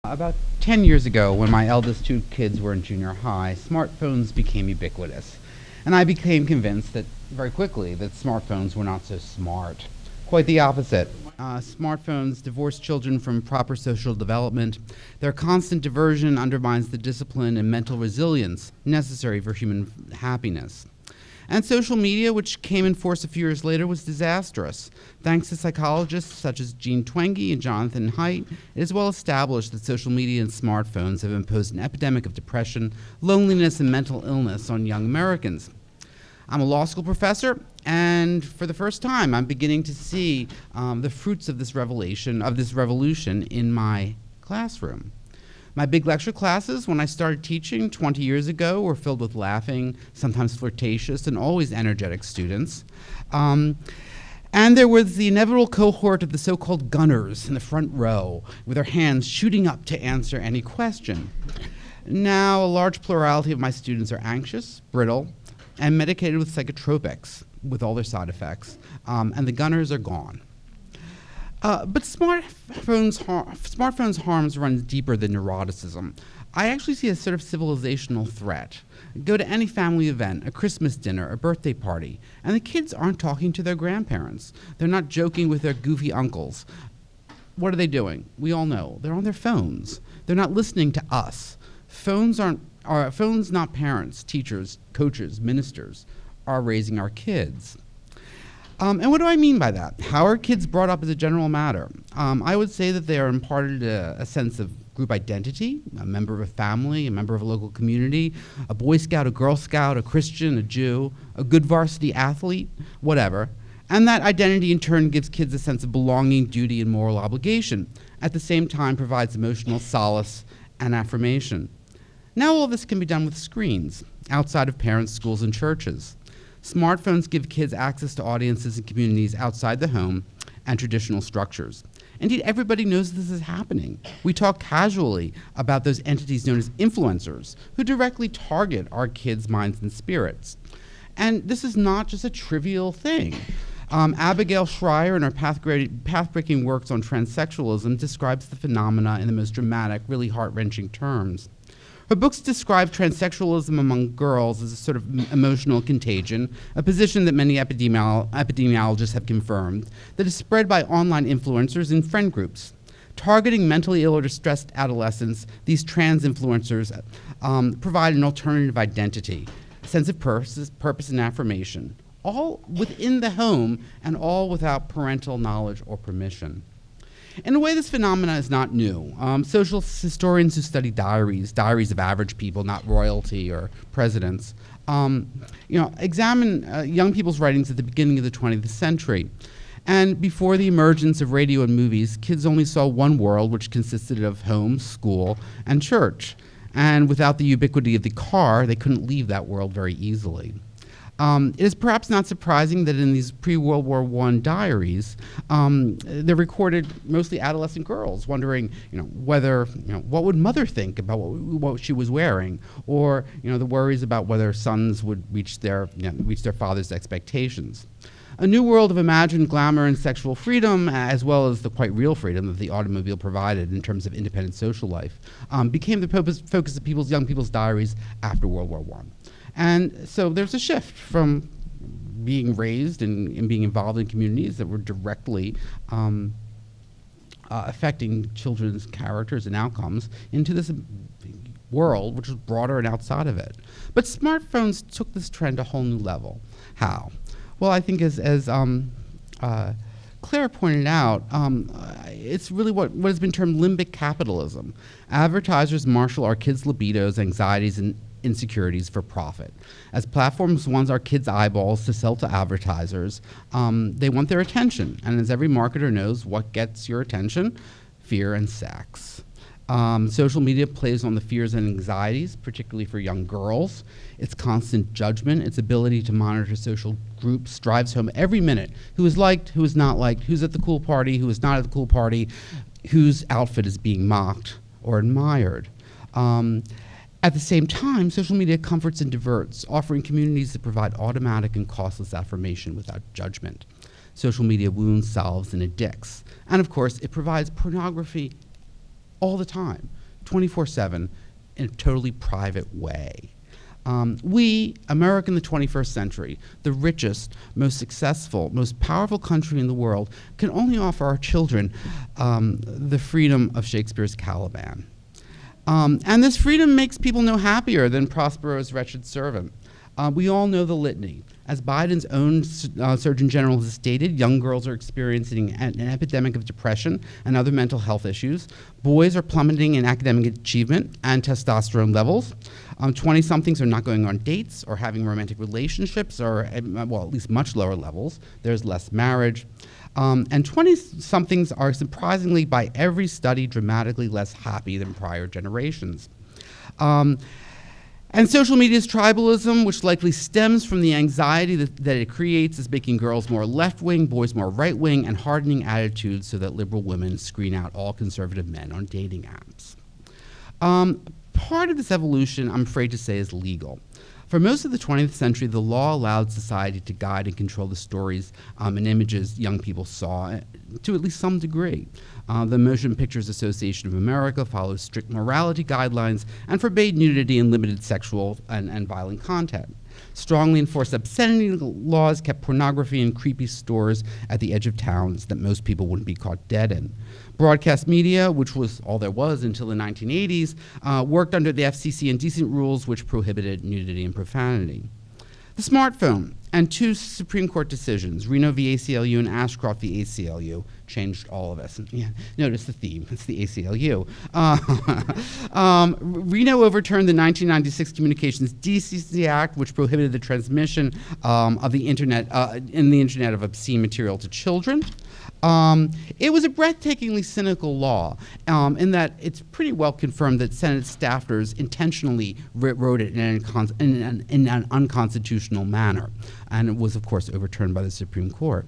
About 10 years ago, when my eldest two kids were in junior high, smartphones became ubiquitous. And I became convinced that very quickly that smartphones were not so smart. Quite the opposite. Smartphones divorce children from proper social development. Their constant diversion undermines the discipline and mental resilience necessary for human happiness. And social media, which came in force a few years later, was disastrous. Thanks to psychologists such as Jean Twenge and Jonathan Haidt, it is well established that social media and smartphones have imposed an epidemic of depression, loneliness, and mental illness on young Americans. I'm a law school professor, and for the first time, I'm beginning to see the fruits of this revolution in my classroom. My big lecture classes, when I started teaching 20 years ago, were filled with laughing, sometimes flirtatious, and always energetic students. And there was the inevitable cohort of the so-called gunners in the front row, with their hands shooting up to answer any question. Now, a large plurality of my students are anxious, brittle, and medicated with psychotropics, with all their side effects, and the gunners are gone. But smartphones' harms run deeper than neuroticism. I actually see a sort of civilizational threat. Go to any family event, a Christmas dinner, a birthday party, and the kids aren't talking to their grandparents. They're not joking with their goofy uncles. What are they doing? We all know. They're on their phones. They're not listening to us. Phones, not parents, teachers, coaches, ministers, are raising our kids. And what do I mean by that? How are kids brought up as a general matter? I would say that they are imparted a sense of group identity, a member of a family, a member of a local community, a Boy Scout, a Girl Scout, a Christian, a Jew, a good varsity athlete, whatever. And that identity in turn gives kids a sense of belonging, duty, and moral obligation. At the same time, provides emotional solace and affirmation. Now all this can be done with screens, outside of parents, schools, and churches. Smartphones give kids access to audiences and communities outside the home and traditional structures. Indeed, everybody knows this is happening. We talk casually about those entities known as influencers who directly target our kids' minds and spirits. And this is not just a trivial thing. Abigail Schreier, in her path-breaking works on transsexualism, describes the phenomena in the most dramatic, really heart-wrenching terms. Her books describe transsexualism among girls as a sort of emotional contagion, a position that many epidemiologists have confirmed, that is spread by online influencers and friend groups. Targeting mentally ill or distressed adolescents, these trans influencers provide an alternative identity, a sense of purpose and affirmation, all within the home and all without parental knowledge or permission. In a way, this phenomena is not new. Social historians who study diaries of average people, not royalty or presidents, examine young people's writings at the beginning of the 20th century. And before the emergence of radio and movies, kids only saw one world, which consisted of home, school, and church. And without the ubiquity of the car, they couldn't leave that world very easily. It is perhaps not surprising that in these pre-World War I diaries, they're recorded mostly adolescent girls wondering, whether, what would mother think about what she was wearing, or, the worries about whether sons would reach their father's expectations. A new world of imagined glamour and sexual freedom, as well as the quite real freedom that the automobile provided in terms of independent social life, became the focus of young people's diaries after World War I. And so there's a shift from being raised and being involved in communities that were directly affecting children's characters and outcomes into this world which was broader and outside of it. But smartphones took this trend a whole new level. How? Well, I think as Claire pointed out, it's really what has been termed limbic capitalism. Advertisers marshal our kids' libidos, anxieties, and insecurities for profit. As platforms want our kids' eyeballs to sell to advertisers, they want their attention. And as every marketer knows, what gets your attention? Fear and sex. Social media plays on the fears and anxieties, particularly for young girls. Its constant judgment, its ability to monitor social groups drives home every minute who is liked, who is not liked, who's at the cool party, who is not at the cool party, whose outfit is being mocked or admired. At the same time, social media comforts and diverts, offering communities that provide automatic and costless affirmation without judgment. Social media wounds, solves, and addicts. And of course, it provides pornography all the time, 24/7, in a totally private way. We, America in the 21st century, the richest, most successful, most powerful country in the world, can only offer our children the freedom of Shakespeare's Caliban. And this freedom makes people no happier than Prospero's wretched servant. We all know the litany. As Biden's own Surgeon General has stated, young girls are experiencing an epidemic of depression and other mental health issues. Boys are plummeting in academic achievement and testosterone levels. 20-somethings are not going on dates or having romantic relationships, or, well, at least much lower levels. There's less marriage. And 20-somethings are surprisingly, by every study, dramatically less happy than prior generations. And social media's tribalism, which likely stems from the anxiety that it creates, is making girls more left-wing, boys more right-wing, and hardening attitudes so that liberal women screen out all conservative men on dating apps. Part of this evolution, I'm afraid to say, is legal. For most of the 20th century, the law allowed society to guide and control the stories and images young people saw to at least some degree. The Motion Pictures Association of America follows strict morality guidelines and forbade nudity and limited sexual and violent content. Strongly enforced obscenity laws kept pornography in creepy stores at the edge of towns that most people wouldn't be caught dead in. Broadcast media, which was all there was until the 1980s, worked under the FCC indecent rules which prohibited nudity and profanity. The smartphone and two Supreme Court decisions, Reno v. ACLU and Ashcroft v. ACLU, changed all of us. And, yeah, notice the theme, it's the ACLU. Reno overturned the 1996 Communications Decency Act, which prohibited the transmission of the internet, of obscene material to children. It was a breathtakingly cynical law in that it's pretty well confirmed that Senate staffers intentionally wrote it in an unconstitutional manner, and it was, of course, overturned by the Supreme Court.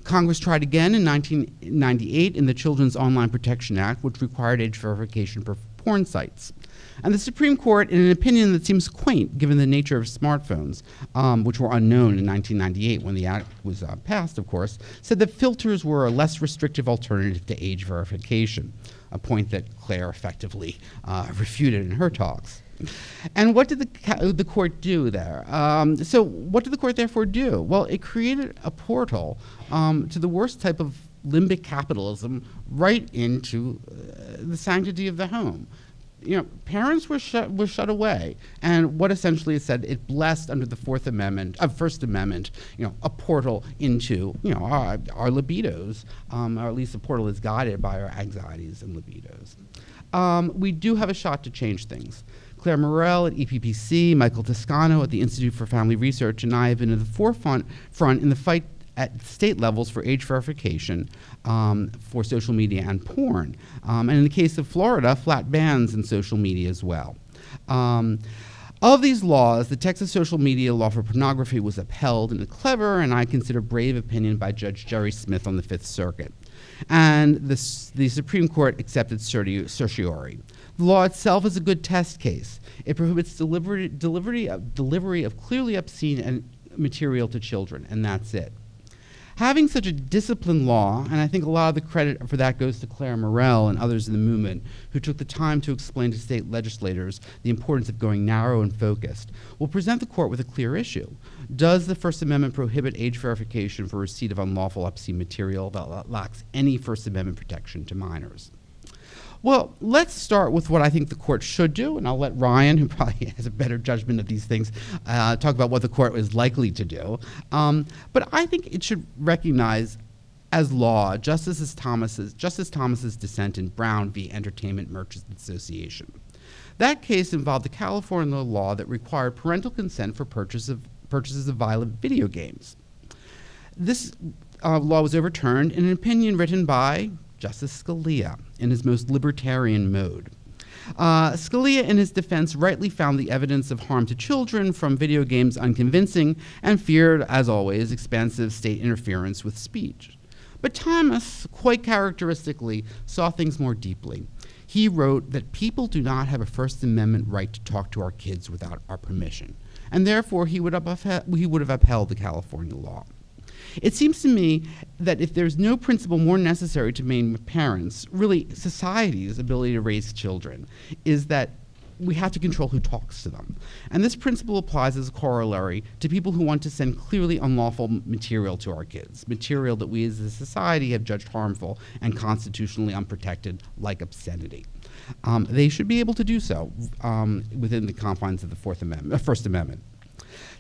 Congress tried again in 1998 in the Children's Online Protection Act, which required age verification for porn sites. And the Supreme Court, in an opinion that seems quaint given the nature of smartphones, which were unknown in 1998 when the act was passed, of course, said that filters were a less restrictive alternative to age verification, a point that Claire effectively refuted in her talks. And what did the court do there? So what did the court therefore do? Well, it created a portal to the worst type of limbic capitalism right into the sanctity of the home. You know, parents were shut away, and what essentially it said, it blessed under the First Amendment, a portal into, our libidos, or at least a portal is guided by our anxieties and libidos. We do have a shot to change things. Claire Morrell at EPPC, Michael Toscano at the Institute for Family Research, and I have been at the forefront in the fight at state levels for age verification for social media and porn. And in the case of Florida, flat bans in social media as well. Of these laws, the Texas social media law for pornography was upheld in a clever and I consider brave opinion by Judge Jerry Smith on the Fifth Circuit. And the Supreme Court accepted certiorari. The law itself is a good test case. It prohibits delivery of clearly obscene and material to children, and that's it. Having such a disciplined law, and I think a lot of the credit for that goes to Claire Morrell and others in the movement who took the time to explain to state legislators the importance of going narrow and focused, will present the court with a clear issue. Does the First Amendment prohibit age verification for receipt of unlawful obscene material that lacks any First Amendment protection to minors? Well, let's start with what I think the court should do, and I'll let Ryan, who probably has a better judgment of these things, talk about what the court is likely to do. But I think it should recognize as law Justice Thomas's dissent in Brown v. Entertainment Merchants Association. That case involved a California law that required parental consent for purchases of violent video games. This law was overturned in an opinion written by Justice Scalia in his most libertarian mode. Scalia, in his defense, rightly found the evidence of harm to children from video games unconvincing and feared, as always, expansive state interference with speech. But Thomas, quite characteristically, saw things more deeply. He wrote that people do not have a First Amendment right to talk to our kids without our permission, and therefore he would have upheld the California law. It seems to me that if there's no principle more necessary to maintain parents, really society's ability to raise children, is that we have to control who talks to them. And this principle applies as a corollary to people who want to send clearly unlawful material to our kids, material that we as a society have judged harmful and constitutionally unprotected, like obscenity. They should be able to do so within the confines of the First Amendment.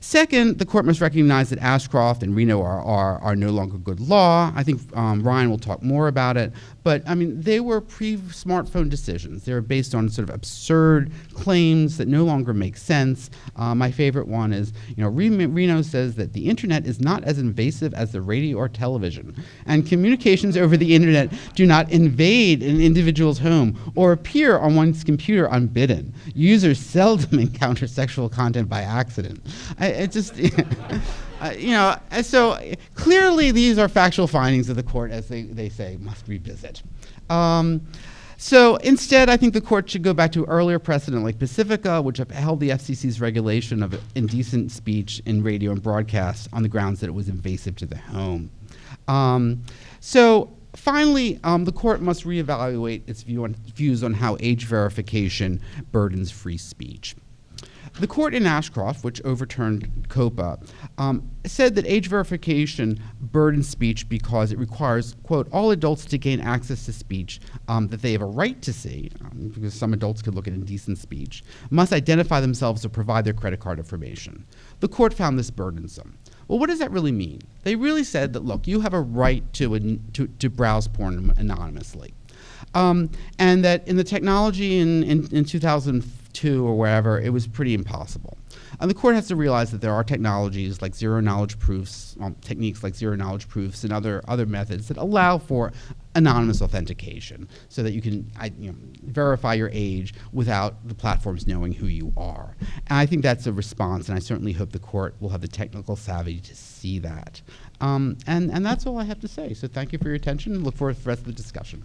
Second, the court must recognize that Ashcroft and Reno are no longer good law. I think Ryan will talk more about it, but I mean, they were pre-smartphone decisions. They were based on sort of absurd claims that no longer make sense. My favorite one is, Reno says that the internet is not as invasive as the radio or television, and communications over the internet do not invade an individual's home or appear on one's computer unbidden. Users seldom encounter sexual content by accident. So clearly these are factual findings of the court, as they say, must revisit. So instead, I think the court should go back to earlier precedent like Pacifica, which upheld the FCC's regulation of indecent speech in radio and broadcast on the grounds that it was invasive to the home. So finally, the court must reevaluate its views on how age verification burdens free speech. The court in Ashcroft, which overturned COPA, said that age verification burdens speech because it requires, quote, all adults to gain access to speech that they have a right to see, because some adults could look at indecent speech, must identify themselves or provide their credit card information. The court found this burdensome. Well, what does that really mean? They really said that, look, you have a right to browse porn anonymously. And that in the technology in 2002 or wherever, it was pretty impossible. And the court has to realize that there are technologies like zero-knowledge proofs, techniques like zero-knowledge proofs and other methods that allow for anonymous authentication so that you can verify your age without the platforms knowing who you are. And I think that's a response, and I certainly hope the court will have the technical savvy to see that. And that's all I have to say. So thank you for your attention. Look forward to the rest of the discussion.